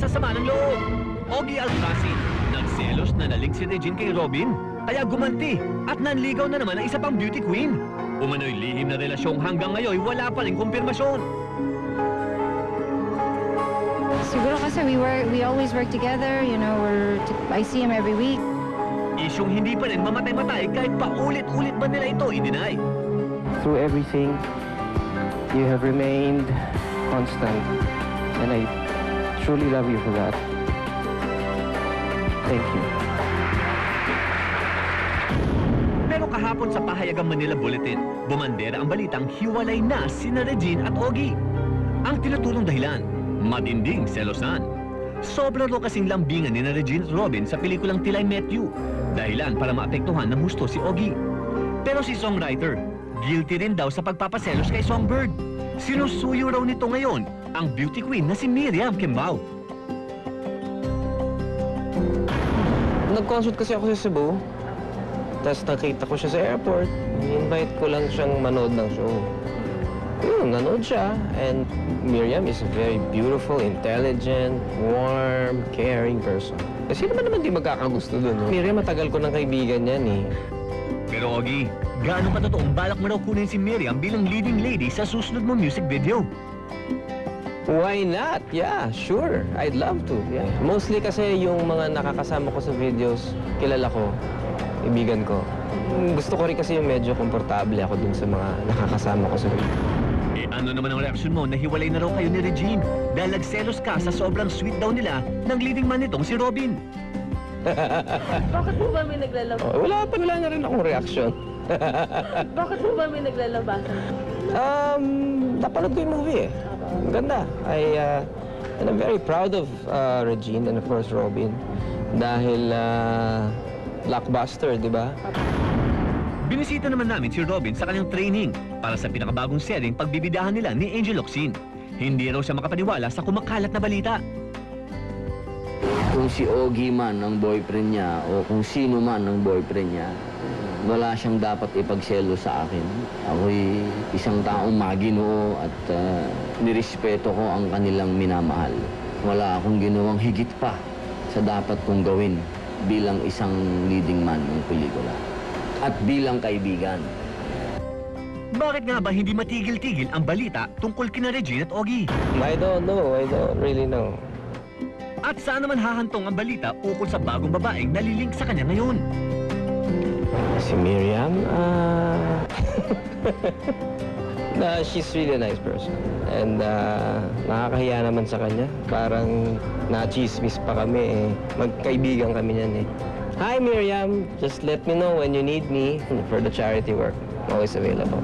sasama ng loob. Ogie Alcacid, nagselos na nalig si Regine kay Robin, kaya gumanti at nanligaw na naman ang isa pang beauty queen. Umano'y lihim na relasyong hanggang ngayon wala pa rin kumpirmasyon. Siguro kasi we always work together, you know, I see him every week. Isyong hindi pa rin mamatay-matay kahit paulit-ulit ba nila ito i-deny. Through everything, you have remained constant, and I truly love you for that. Thank you. Pero kahapon sa Pahayagang Manila Bulletin, bumandera ang balitang hiwalay na sina Regine at Ogie. Ang tinutulong dahilan, matinding selosan. Sobra ro kasing lambingan ni Regine at Robin sa pelikulang Till I Met You, dahilan para maapektuhan ng husto si Ogie. Pero si songwriter, guilty rin daw sa pagpapaselos kay Songbird. Sinusuyo raw nito ngayon ang beauty queen na si Miriam Kimbao. Nag-concert kasi ako sa Cebu, tapos nakita ko siya sa airport. I-invite ko lang siyang manood ng show. Nanood siya, and Miriam is a very beautiful, intelligent, warm, caring person. Kasi naman di magkakagusto dun. Miriam, matagal ko ng kaibigan yan eh. Pero Ogie, gaano katotoong balak mo raw kunin si Miriam bilang leading lady sa susunod mong music video? Why not? Yeah, sure. I'd love to. Yeah. Mostly kasi yung mga nakakasama ko sa videos, kilala ko, kaibigan ko. Gusto ko rin kasi yung medyo komportable ako dun sa mga nakakasama ko sa video. Eh ano naman ang reaksyon mo na hiwalay na raw kayo ni Regine dahil nagselos ka sa sobrang sweet daw nila ng leading man nitong si Robin? Bakit po ba may naglalabasan? Wala na rin akong reaksyon. Bakit po ba may naglalabasan? Napanood ko yung movie eh. Maganda. And I'm very proud of Regine and of course Robin. Dahil blockbuster, di ba? Binisita naman namin si Robin sa kanyang training para sa pinakabagong seryeng pagbibidahan nila ni Angel Locsin. Hindi raw siya makapaniwala sa kumakalat na balita. Kung si Ogie man ang boyfriend niya o kung sino man ang boyfriend niya, wala siyang dapat ipagselo sa akin. Ako'y isang taong maginoo at nirespeto ko ang kanilang minamahal. Wala akong ginawang higit pa sa dapat kong gawin bilang isang leading man ng pelikula at bilang kaibigan. Bakit nga ba hindi matigil-tigil ang balita tungkol kina Regine at Ogie? I don't know. I don't really know. At saan naman hahantong ang balita ukol sa bagong babaeng nalilink sa kanya ngayon? Si Miriam, she's really a nice person. And nakakahiya naman sa kanya. Parang na-chismis pa kami eh. Magkaibigan kami niyan eh. Hi Miriam, just let me know when you need me for the charity work. I'm always available.